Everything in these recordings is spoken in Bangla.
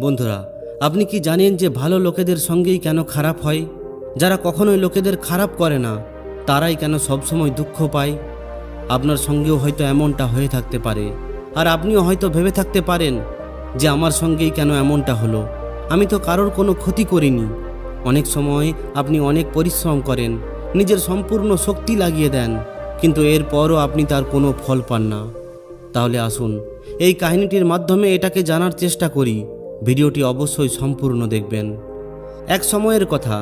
বন্ধুরা, আপনি কি জানেন যে ভালো লোকেদের সঙ্গেই কেন খারাপ হয়? যারা কখনোই লোকেদের খারাপ করে না তারাই কেন সবসময় দুঃখ পায়? আপনার সঙ্গেও হয়তো এমনটা হয়ে থাকতে পারে, আর আপনিও হয়তো ভেবে থাকতে পারেন যে আমার সঙ্গেই কেন এমনটা হলো, আমি তো কারোর কোনো ক্ষতি করিনি। অনেক সময় আপনি অনেক পরিশ্রম করেন, নিজের সম্পূর্ণ শক্তি লাগিয়ে দেন, কিন্তু এরপরও আপনি তার কোনো ফল পান না। তাহলে আসুন এই কাহিনীটির মাধ্যমে এটাকে জানার চেষ্টা করি। ভিডিওটি অবশ্যই সম্পূর্ণ দেখবেন। এক সময়ের কথা,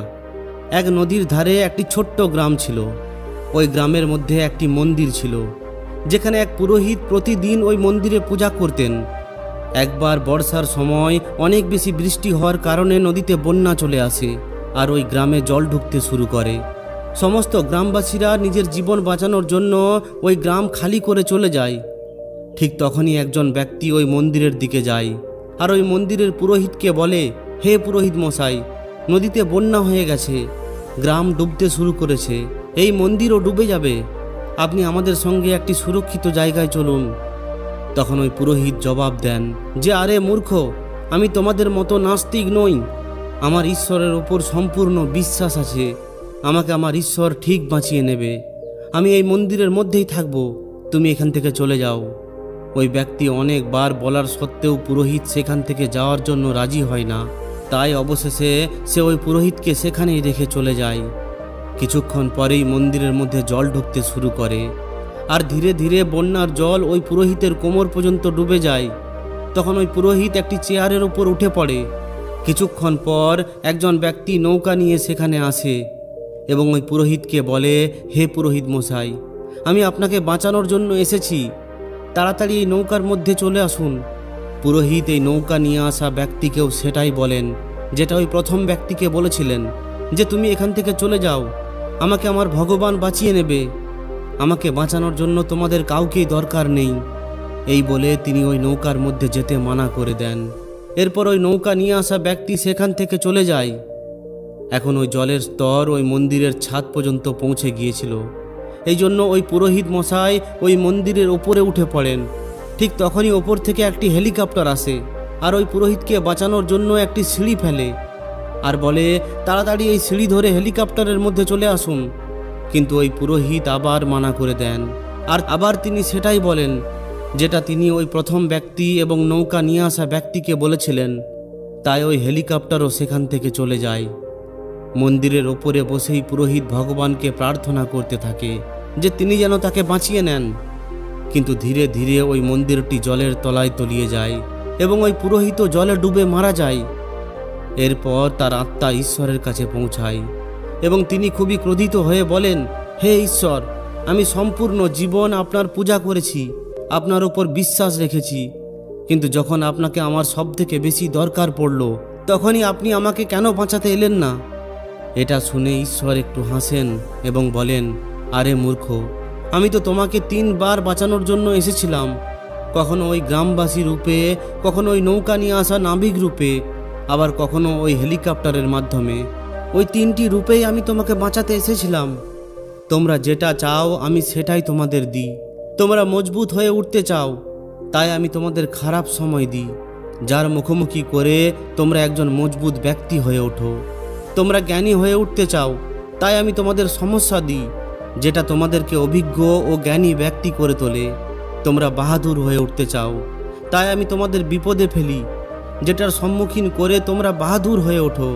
এক নদীর ধারে একটি ছোট্ট গ্রাম ছিল। ওই গ্রামের মধ্যে একটি মন্দির ছিল, যেখানে এক পুরোহিত প্রতিদিন ওই মন্দিরে পূজা করতেন। একবার বর্ষার সময় অনেক বেশি বৃষ্টি হওয়ার কারণে নদীতে বন্যা চলে আসে, আর ওই গ্রামে জল ঢুকতে শুরু করে। সমস্ত গ্রামবাসীরা নিজের জীবন বাঁচানোর জন্য ওই গ্রাম খালি করে চলে যায়। ঠিক তখনই একজন ব্যক্তি ওই মন্দিরের দিকে যায়, আর ওই মন্দিরের পুরোহিতকে বলে, হে পুরোহিত মশাই, নদীতে বন্যা হয়ে গেছে, গ্রাম ডুবতে শুরু করেছে, এই মন্দিরও ডুবে যাবে, আপনি আমাদের সঙ্গে একটি সুরক্ষিত জায়গায় চলুন। তখন ওই পুরোহিত জবাব দেন যে, আরে মূর্খ, আমি তোমাদের মতো নাস্তিক নই, আমার ঈশ্বরের ওপর সম্পূর্ণ বিশ্বাস আছে, আমাকে আমার ঈশ্বর ঠিক বাঁচিয়ে নেবে, আমি এই মন্দিরের মধ্যেই থাকব, তুমি এখান থেকে চলে যাও। ওই ব্যক্তি অনেকবার বলার সত্ত্বেও পুরোহিত সেখান থেকে যাওয়ার জন্য রাজি হয় না। তাই অবশেষে সে ওই পুরোহিতকে সেখানেই রেখে চলে যায়। কিছুক্ষণ পরেই মন্দিরের মধ্যে জল ঢুকতে শুরু করে, আর ধীরে ধীরে বন্যার জল ওই পুরোহিতের কোমর পর্যন্ত ডুবে যায়। তখন ওই পুরোহিত একটি চেয়ারের উপর উঠে পড়ে। কিছুক্ষণ পর একজন ব্যক্তি নৌকা নিয়ে সেখানে আসে এবং ওই পুরোহিতকে বলে, হে পুরোহিত মশাই, আমি আপনাকে বাঁচানোর জন্য এসেছি, তাড়াতাড়ি এই নৌকার মধ্যে চলে আসুন। পুরোহিত এই নৌকা নিয়ে আসা ব্যক্তিকেও সেটাই বলেন যেটা ওই প্রথম ব্যক্তিকে বলেছিলেন, যে তুমি এখান থেকে চলে যাও, আমাকে আমার ভগবান বাঁচিয়ে নেবে, আমাকে বাঁচানোর জন্য তোমাদের কাউকেই দরকার নেই। এই বলে তিনি ওই নৌকার মধ্যে যেতে মানা করে দেন। এরপর ওই নৌকা নিয়ে আসা ব্যক্তি সেখান থেকে চলে যায়। এখন ওই জলের স্তর ওই মন্দিরের ছাদ পর্যন্ত পৌঁছে গিয়েছিল। এই জন্য ওই পুরোহিত মশাই ওই মন্দিরের ওপরে উঠে পড়েন। ঠিক তখনই ওপর থেকে একটি হেলিকপ্টার আসে, আর ওই পুরোহিতকে বাঁচানোর জন্য একটি সিঁড়ি ফেলে আর বলে, তাড়াতাড়ি এই সিঁড়ি ধরে হেলিকপ্টারের মধ্যে চলে আসুন। কিন্তু ওই পুরোহিত আবার মানা করে দেন, আর আবার তিনি সেটাই বলেন যেটা তিনি ওই প্রথম ব্যক্তি এবং নৌকা নিয়ে আসা ব্যক্তিকে বলেছিলেন। তাই ওই হেলিকপ্টারও সেখান থেকে চলে যায়। মন্দিরের ওপরে বসেই পুরোহিত ভগবানকে প্রার্থনা করতে থাকে যে তিনি যেন তাকে বাঁচিয়ে নেন। কিন্তু ধীরে ধীরে ওই মন্দিরটি জলের তলায় তলিয়ে যায় এবং ওই পুরোহিতও জলে ডুবে মারা যায়। এরপর তার আত্মা ঈশ্বরের কাছে পৌঁছায় এবং তিনি খুবই ক্রোধিত হয়ে বলেন, হে ঈশ্বর, আমি সম্পূর্ণ জীবন আপনার পূজা করেছি, আপনার উপর বিশ্বাস রেখেছি, কিন্তু যখন আপনাকে আমার সবথেকে বেশি দরকার পড়ল তখনই আপনি আমাকে কেন বাঁচাতে এলেন না? এটা শুনে ঈশ্বর একটু হাসেন এবং বলেন, আরে মূর্খ, আমি তো তোমাকে 3 বার বাঁচানোর জন্য এসেছিলাম, কখনো ওই গ্রামবাসী রূপে, কখনো ওই নৌকা নিয়ে আসা নাবিক রূপে, আবার কখনো ওই হেলিকপ্টারের মাধ্যমে। ওই 3টি রূপেই আমি তোমাকে বাঁচাতে এসেছিলাম। তোমরা যেটা চাও আমি সেটাই তোমাদের দিই। তোমরা মজবুত হয়ে উঠতে চাও, তাই আমি তোমাদের খারাপ সময় দিই, যার মুখোমুখি করে তোমরা একজন মজবুত ব্যক্তি হয়ে ওঠো। তোমরা জ্ঞানী হয়ে উঠতে চাও, তাই আমি তোমাদের সমস্যা দিই, যেটা তোমাদেরকে অভিজ্ঞ ও জ্ঞানী ব্যক্তি করে তোলে। তোমরা বাহাদুর হয়ে উঠতে চাও, তাই আমি তোমাদের বিপদে ফেলি, যেটার সম্মুখীন করে তোমরা বাহাদুর হয়ে ওঠো।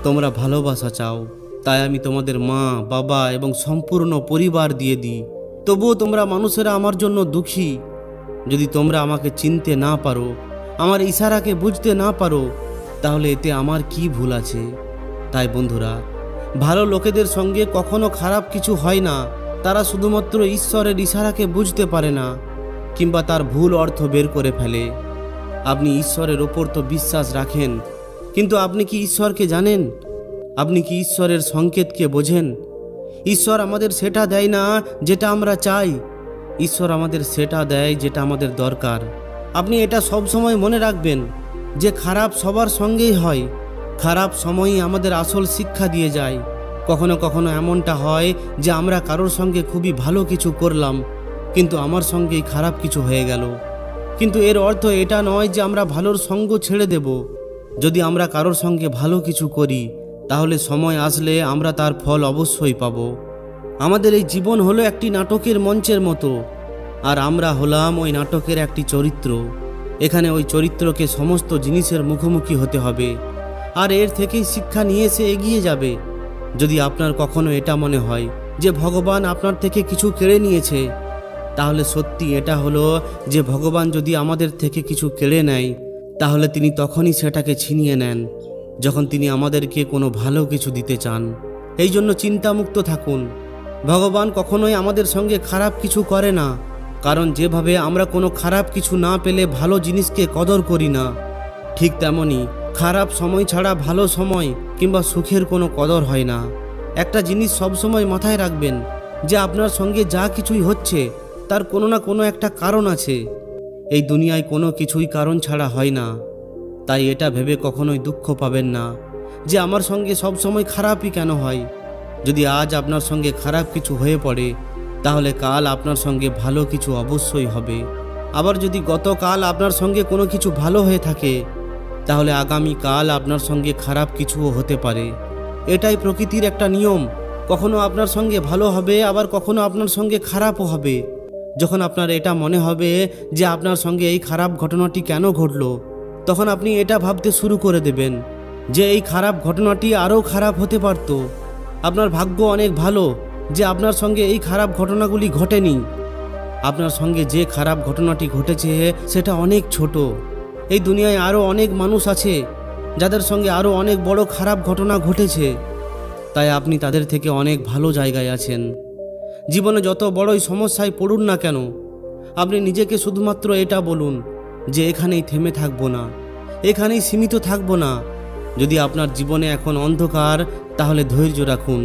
তোমরা ভালোবাসা চাও, তাই আমি তোমাদের মা, বাবা এবং সম্পূর্ণ পরিবার দিয়ে দিই। তবুও তোমরা মানুষেরা আমার জন্য দুঃখী। যদি তোমরা আমাকে চিনতে না পারো, আমার ইশারাকে বুঝতে না পারো, তাহলে এতে আমার কি ভুল আছে? তাই বন্ধুরা, ভালো লোকেদের সঙ্গে কখনো খারাপ কিছু হয় না। তারা শুধুমাত্র ঈশ্বরের ইশারাকে বুঝতে পারে না কিংবা তার ভুল অর্থ বের করে ফেলে। আপনি ঈশ্বরের ওপর তো বিশ্বাস রাখেন, কিন্তু আপনি কি ঈশ্বরকে জানেন? আপনি কি ঈশ্বরের সংকেতকে বোঝেন? ঈশ্বর আমাদের সেটা দেয় না যেটা আমরা চাই, ঈশ্বর আমাদের সেটা দেয় যেটা আমাদের দরকার। আপনি এটা সব সময় মনে রাখবেন যে খারাপ সবার সঙ্গেই হয়, খারাপ সময়ই আমাদের আসল শিক্ষা দিয়ে যায়। কখনো কখনো এমনটা হয় যে আমরা কারোর সঙ্গে খুবই ভালো কিছু করলাম, কিন্তু আমার সঙ্গেই খারাপ কিছু হয়ে গেল। কিন্তু এর অর্থ এটা নয় যে আমরা ভালোর সঙ্গ ছেড়ে দেব। যদি আমরা কারোর সঙ্গে ভালো কিছু করি তাহলে সময় আসলে আমরা তার ফল অবশ্যই পাব। আমাদের এই জীবন হলো একটি নাটকের মঞ্চের মতো, আর আমরা হলাম ওই নাটকের একটি চরিত্র। এখানে ওই চরিত্রকে সমস্ত জিনিসের মুখোমুখি হতে হবে, আর এর থেকেই শিক্ষা নিয়ে সে এগিয়ে যাবে। যদি আপনার কখনো এটা মনে হয় যে ভগবান আপনার থেকে কিছু কেড়ে নিয়েছে, তাহলে সত্যি এটা হলো যে ভগবান যদি আমাদের থেকে কিছু কেড়ে নেয় তাহলে তিনি তখনই সেটাকে ছিনিয়ে নেন যখন তিনি আমাদেরকে কোনো ভালো কিছু দিতে চান। এই জন্য চিন্তামুক্ত থাকুন। ভগবান কখনোই আমাদের সঙ্গে খারাপ কিছু করে না, কারণ যেভাবে আমরা কোনো খারাপ কিছু না পেলে ভালো জিনিসকে কদর করি না, ঠিক তেমনি খারাপ সময় ছাড়া ভালো সময় কিংবা সুখের কোনো কদর হয় না। একটা জিনিস সবসময় মাথায় রাখবেন যে আপনার সঙ্গে যা কিছুই হচ্ছে তার কোনো না কোনো একটা কারণ আছে। এই দুনিয়ায় কোনো কিছুই কারণ ছাড়া হয় না। তাই এটা ভেবে কখনোই দুঃখ পাবেন না যে আমার সঙ্গে সবসময় খারাপই কেন হয়। যদি আজ আপনার সঙ্গে খারাপ কিছু হয়ে পড়ে তাহলে কাল আপনার সঙ্গে ভালো কিছু অবশ্যই হবে। আবার যদি গতকাল আপনার সঙ্গে কোনো কিছু ভালো হয়ে থাকে তাহলে আগামীকাল আপনার সঙ্গে খারাপ কিছুও হতে পারে। এটাই প্রকৃতির একটা নিয়ম। কখনো আপনার সঙ্গে ভালো হবে, আবার কখনো আপনার সঙ্গে খারাপও হবে। যখন আপনার এটা মনে হবে যে আপনার সঙ্গে এই খারাপ ঘটনাটি কেন ঘটলো, তখন আপনি এটা ভাবতে শুরু করে দেবেন যে এই খারাপ ঘটনাটি আরও খারাপ হতে পারত। আপনার ভাগ্য অনেক ভালো যে আপনার সঙ্গে এই খারাপ ঘটনাগুলি ঘটেনি। আপনার সঙ্গে যে খারাপ ঘটনাটি ঘটেছে সেটা অনেক ছোট। এই দুনিয়ায় আরও অনেক মানুষ আছে যাদের সঙ্গে আরও অনেক বড় খারাপ ঘটনা ঘটেছে, তাই আপনি তাদের থেকে অনেক ভালো জায়গায় আছেন। জীবনে যত বড়ই সমস্যায় পড়ুন না কেন, আপনি নিজেকে শুধুমাত্র এটা বলুন যে এখানেই থেমে থাকবো না, এখানেই সীমিত থাকবো না। যদি আপনার জীবনে এখন অন্ধকার তাহলে ধৈর্য রাখুন,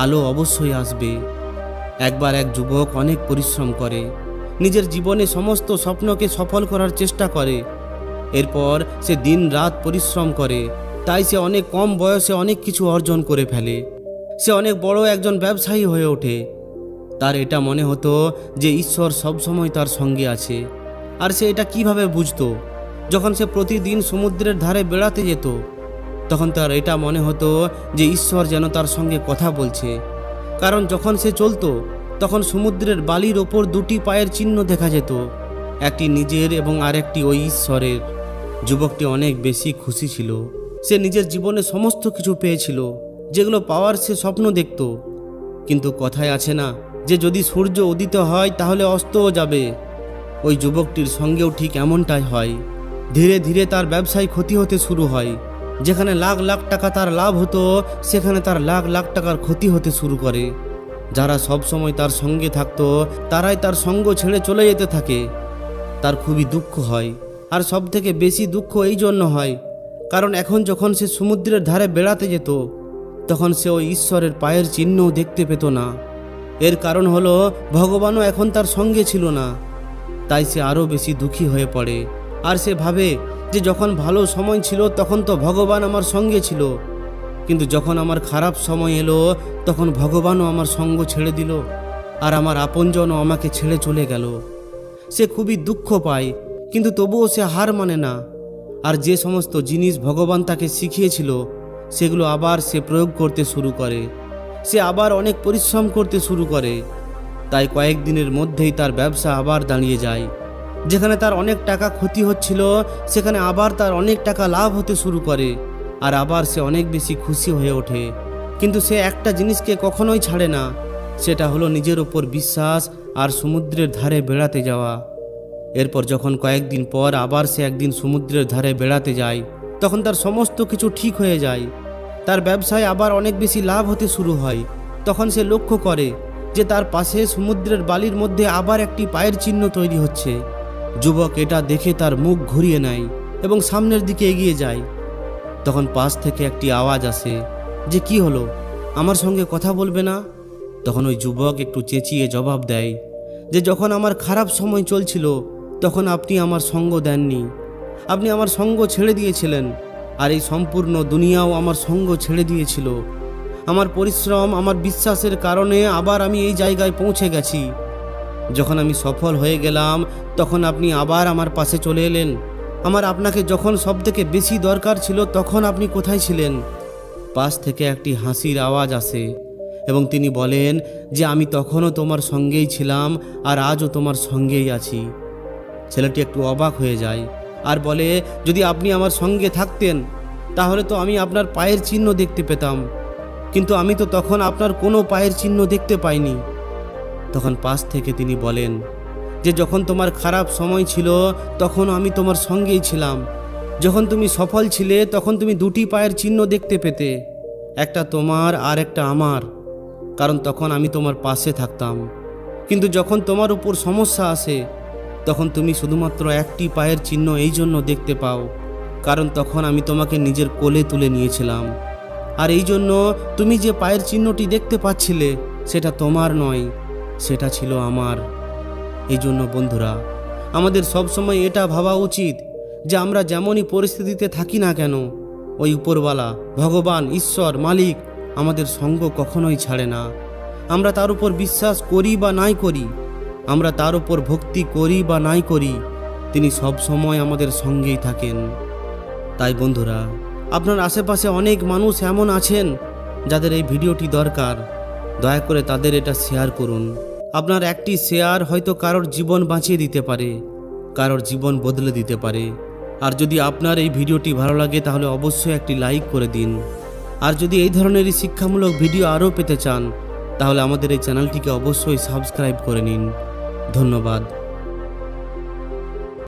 আলো অবশ্যই আসবে। একবার এক যুবক অনেক পরিশ্রম করে, নিজের জীবনে সমস্ত স্বপ্নকে সফল করার চেষ্টা করে। এরপর সে দিন রাত পরিশ্রম করে, তাই সে অনেক কম বয়সে অনেক কিছু অর্জন করে ফেলে। সে অনেক বড় একজন ব্যবসায়ী হয়ে ওঠে। তার এটা মনে হতো যে ঈশ্বর সবসময় তার সঙ্গে আছে। আর সে এটা কিভাবে বুঝতো? যখন সে প্রতিদিন সমুদ্রের ধারে বেড়াতে যেত তখন তার এটা মনে হতো যে ঈশ্বর যেন তার সঙ্গে কথা বলছে। কারণ যখন সে চলতো তখন সমুদ্রের বালির ওপর দুটি পায়ের চিহ্ন দেখা যেত, একটি নিজের এবং আরেকটি ওই ঈশ্বরের। যুবকটি অনেক বেশি খুশি ছিল। সে নিজের জীবনে সমস্ত কিছু পেয়েছিল যেগুলো পাওয়ার সে স্বপ্ন দেখত। কিন্তু কথায় আছে না যে যদি সূর্য উদিত হয় তাহলে অস্তও যাবে। ওই যুবকটির সঙ্গেও ঠিক এমনটাই হয়। ধীরে ধীরে তার ব্যবসায় ক্ষতি হতে শুরু হয়। যেখানে লাখ লাখ টাকা তার লাভ হতো সেখানে তার লাখ লাখ টাকার ক্ষতি হতে শুরু করে। যারা সব সময় তার সঙ্গে থাকতো তারাই তার সঙ্গ ছেড়ে চলে যেতে থাকে। তার খুবই দুঃখ হয়, আর সব থেকে বেশি দুঃখ এই জন্য হয় কারণ এখন যখন সে সমুদ্রের ধারে বেড়াতে যেত তখন সে ওই ঈশ্বরের পায়ের চিহ্নও দেখতে পেত না। এর কারণ হলো ভগবানও এখন তার সঙ্গে ছিল না। তাই সে আরও বেশি দুঃখী হয়ে পড়ে। আর সে ভাবে যে যখন ভালো সময় ছিল তখন তো ভগবান আমার সঙ্গে ছিল, কিন্তু যখন আমার খারাপ সময় এলো তখন ভগবানও আমার সঙ্গ ছেড়ে দিল, আর আমার আপনজনও আমাকে ছেড়ে চলে গেল। সে খুবই দুঃখ পায়, কিন্তু তবুও সে হার মানে না। আর যে সমস্ত জিনিস ভগবান তাকে শিখিয়েছিল সেগুলো আবার সে প্রয়োগ করতে শুরু করে। সে আবার অনেক পরিশ্রম করতে শুরু করে। তাই কয়েকদিনের মধ্যেই তার ব্যবসা আবার দাঁড়িয়ে যায়। যেখানে তার অনেক টাকা ক্ষতি হচ্ছিল সেখানে আবার তার অনেক টাকা লাভ হতে শুরু করে, আর আবার সে অনেক বেশি খুশি হয়ে ওঠে। কিন্তু সে একটা জিনিসকে কখনোই ছাড়ে না, সেটা হলো নিজের উপর বিশ্বাস আর সমুদ্রের ধারে বেড়াতে যাওয়া। এরপর যখন কয়েকদিন পর আবার সে একদিন সমুদ্রের ধারে বেড়াতে যায় তখন তার সমস্ত কিছু ঠিক হয়ে যায়। তার ব্যবসায় আবার অনেক বেশি লাভ হতে শুরু হয়। তখন সে লক্ষ্য করে যে তার পাশে সমুদ্রের বালির মধ্যে আবার একটি পায়ের চিহ্ন তৈরি হচ্ছে। যুবক এটা দেখে তার মুখ ঘুরিয়ে নেয় এবং সামনের দিকে এগিয়ে যায়। তখন পাশ থেকে একটি আওয়াজ আসে যে কি হলো, আমার সঙ্গে কথা বলবে না? তখন ওই যুবক একটু চেঁচিয়ে জবাব দেয় যে যখন আমার খারাপ সময় চলছিল তখন আপনি আমার সঙ্গ দেননি, আপনি আমার সঙ্গ ছেড়ে দিয়েছিলেন, আর এই সম্পূর্ণ দুনিয়াও আমার সঙ্গ ছেড়ে দিয়েছিল। আমার পরিশ্রম, আমার বিশ্বাসের কারণে আবার আমি এই জায়গায় পৌঁছে গেছি। যখন আমি সফল হয়ে গেলাম তখন আপনি আবার আমার পাশে চলে এলেন। আমার আপনাকে যখন সবথেকে বেশি দরকার ছিল তখন আপনি কোথায় ছিলেন? পাশ থেকে একটি হাসির আওয়াজ আসে এবং তিনি বলেন যে আমি তখনও তোমার সঙ্গেই ছিলাম আর আজও তোমার সঙ্গেই আছি। ছেলেটি একটু অবাক হয়ে যায় আর বলে, যদি আপনি আমার সঙ্গে থাকতেন তাহলে তো আমি আপনার পায়ের চিহ্ন দেখতে পেতাম, কিন্তু আমি তো তখন আপনার কোনো পায়ের চিহ্ন দেখতে পাইনি। তখন পাশ থেকে তিনি বলেন যে যখন তোমার খারাপ সময় ছিল তখন আমি তোমার সঙ্গেই ছিলাম। যখন তুমি সফল ছিলে তখন তুমি দুটি পায়ের চিহ্ন দেখতে পেতে, একটা তোমার আর একটা আমার, কারণ তখন আমি তোমার পাশে থাকতাম। কিন্তু যখন তোমার উপর সমস্যা আসে তখন তুমি শুধুমাত্র একটি পায়ের চিহ্ন এই জন্য দেখতে পাও, কারণ তখন আমি তোমাকে নিজের কোলে তুলে নিয়েছিলাম। আর এই জন্য তুমি যে পায়ের চিহ্নটি দেখতে পাচ্ছিলে সেটা তোমার নয়, সেটা ছিল আমার। এই জন্য বন্ধুরা, আমাদের সবসময় এটা ভাবা উচিত যে আমরা যেমনই পরিস্থিতিতে থাকি না কেন, ওই উপরওয়ালা, ভগবান, ঈশ্বর, মালিক আমাদের সঙ্গ কখনোই ছাড়ে না। আমরা তার উপর বিশ্বাস করি বা নাই করি, আমরা তার উপর ভক্তি করি বা নাই করি, তিনি সব সময় আমাদের সঙ্গেই থাকেন। তাই বন্ধুরা, আপনার আশেপাশে অনেক মানুষ এমন আছেন যাদের এই ভিডিওটি দরকার। দয়া করে তাদের এটা শেয়ার করুন। আপনার একটি শেয়ার হয়তো কারোর জীবন বাঁচিয়ে দিতে পারে, কারোর জীবন বদলে দিতে পারে। আর যদি আপনার এই ভিডিওটি ভালো লাগে তাহলে অবশ্যই একটি লাইক করে দিন। আর যদি এই ধরনেরই শিক্ষামূলক ভিডিও আরও পেতে চান তাহলে আমাদের এই চ্যানেলটিকে অবশ্যই সাবস্ক্রাইব করে নিন। ধন্যবাদ।